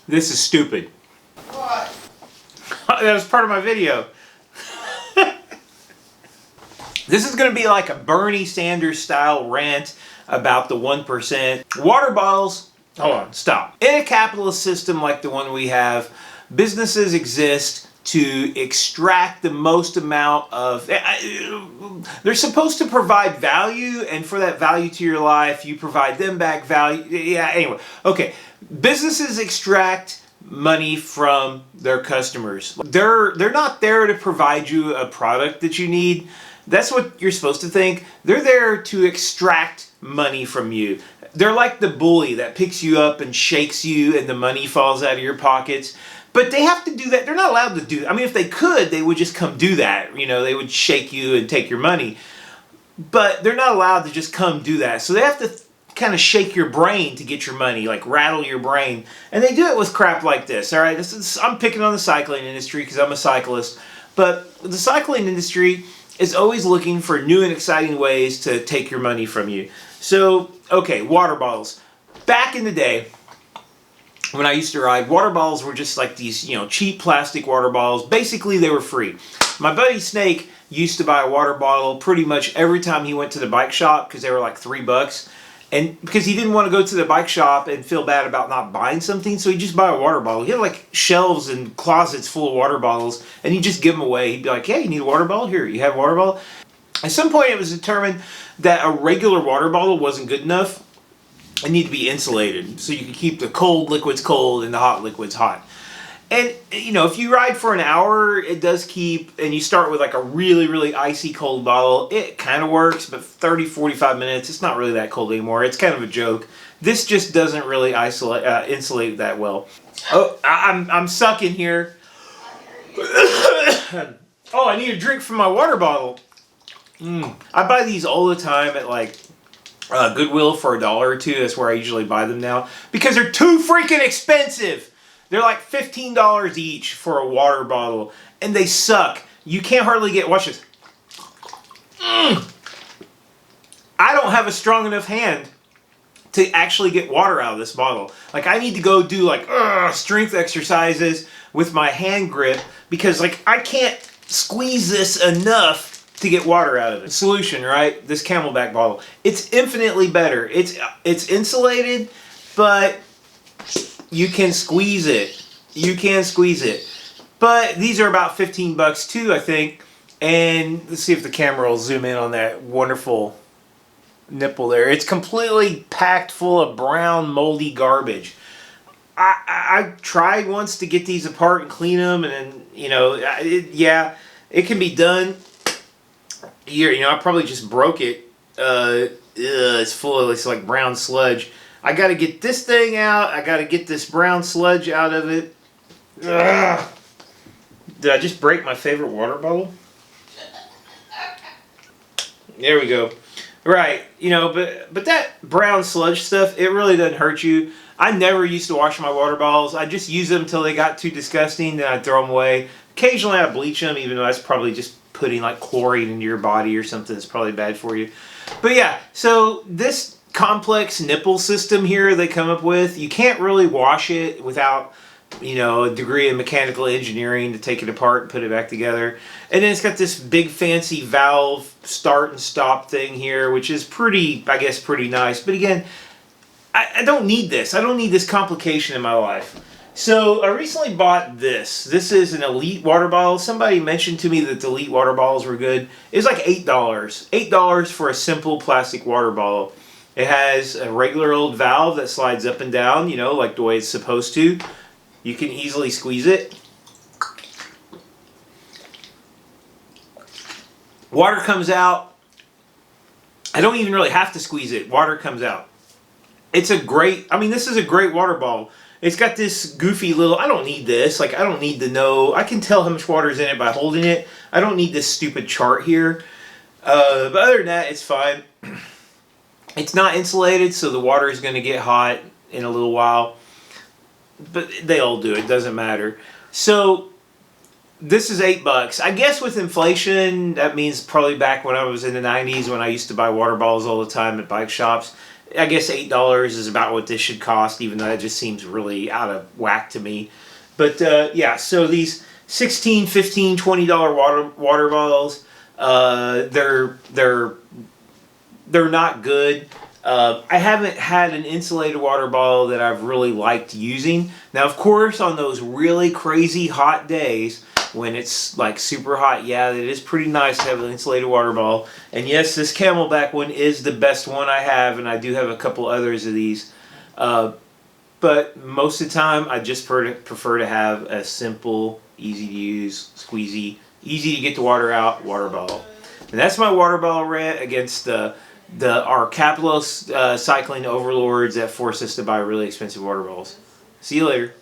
This is stupid. What? That was part of my video. This is going to be like a Bernie Sanders style rant about the 1%. Water bottles, hold on, stop. In a capitalist system like the one we have, businesses exist to extract the most amount of... They're supposed to provide value, and for that value to your life, you provide them back value. Yeah, anyway. Okay, businesses extract money from their customers. They're not there to provide you a product that you need. That's what you're supposed to think. They're there to extract money from you. They're like the bully that picks you up and shakes you and the money falls out of your pockets. But they have to do that. They're not allowed to do that. I mean, if they could, they would just come do that. You know, they would shake you and take your money. But they're not allowed to just come do that. So they have to kind of shake your brain to get your money, like rattle your brain. And they do it with crap like this, all right? I'm picking on the cycling industry because I'm a cyclist. But the cycling industry is always looking for new and exciting ways to take your money from you. So, okay, water bottles. Back in the day, when I used to ride, water bottles were just like these, cheap plastic water bottles. Basically, they were free. My buddy Snake used to buy a water bottle pretty much every time he went to the bike shop because they were like $3. And because he didn't want to go to the bike shop and feel bad about not buying something, so he'd just buy a water bottle. He had like shelves and closets full of water bottles, and he'd just give them away. He'd be like, hey, you need a water bottle? Here, you have a water bottle? At some point, it was determined that a regular water bottle wasn't good enough. It needed to be insulated, so you could keep the cold liquids cold and the hot liquids hot. And, if you ride for an hour, it does keep, and you start with like a really, really icy cold bottle, it kind of works, but 30, 45 minutes, it's not really that cold anymore. It's kind of a joke. This just doesn't really insulate that well. Oh, I'm sucking here. Oh, I need a drink from my water bottle. I buy these all the time at like Goodwill for $1 or $2. That's where I usually buy them now. Because they're too freaking expensive. They're like $15 each for a water bottle. And they suck. You can't hardly get... Watch this. I don't have a strong enough hand to actually get water out of this bottle. Like, I need to go do like strength exercises with my hand grip. Because like, I can't squeeze this enough to get water out of it. Solution, right? This Camelback bottle. It's infinitely better. It's insulated, but... you can squeeze it. You can squeeze it. But these are about $15 too, I think. And let's see if the camera will zoom in on that wonderful nipple there. It's completely packed full of brown, moldy garbage. I tried once to get these apart and clean them, and it can be done. Here, I probably just broke it. It's full of this like brown sludge. I got to get this thing out. I got to get this brown sludge out of it. Ugh. Did I just break my favorite water bottle? There we go. Right, but that brown sludge stuff, it really doesn't hurt you. I never used to wash my water bottles. I just use them until they got too disgusting, then I'd throw them away. Occasionally I bleach them, even though that's probably just putting like chlorine into your body or something that's probably bad for you. But yeah, so this complex nipple system here they come up with, you can't really wash it without a degree in mechanical engineering to take it apart and put it back together. And then it's got this big fancy valve start and stop thing here, which is pretty nice. But again, I don't need this. I don't need this complication in my life. So I recently bought this. This is an Ellite water bottle. Somebody mentioned to me that the Ellite water bottles were good. It was like $8. $8 for a simple plastic water bottle. It has a regular old valve that slides up and down, like the way it's supposed to. You can easily squeeze it. Water comes out. I don't even really have to squeeze it. Water comes out. This is a great water bottle. It's got this goofy little, I don't need this. Like, I don't need to know. I can tell how much water is in it by holding it. I don't need this stupid chart here. But other than that, it's fine. It's not insulated, so the water is going to get hot in a little while. But they all do. It doesn't matter. So this is $8. I guess with inflation, that means probably back when I was in the 90s when I used to buy water bottles all the time at bike shops. I guess $8 is about what this should cost, even though it just seems really out of whack to me. But yeah, so these $16, $15, $20 water bottles, they're not good. I haven't had an insulated water bottle that I've really liked using. Now, of course, on those really crazy hot days when it's like super hot, yeah, it is pretty nice to have an insulated water bottle. And yes, this Camelback one is the best one I have, and I do have a couple others of these. But most of the time, I just prefer to have a simple, easy to use, squeezy, easy to get the water out water bottle. And that's my water bottle rant against our capitalist cycling overlords that force us to buy really expensive water bottles. See you later.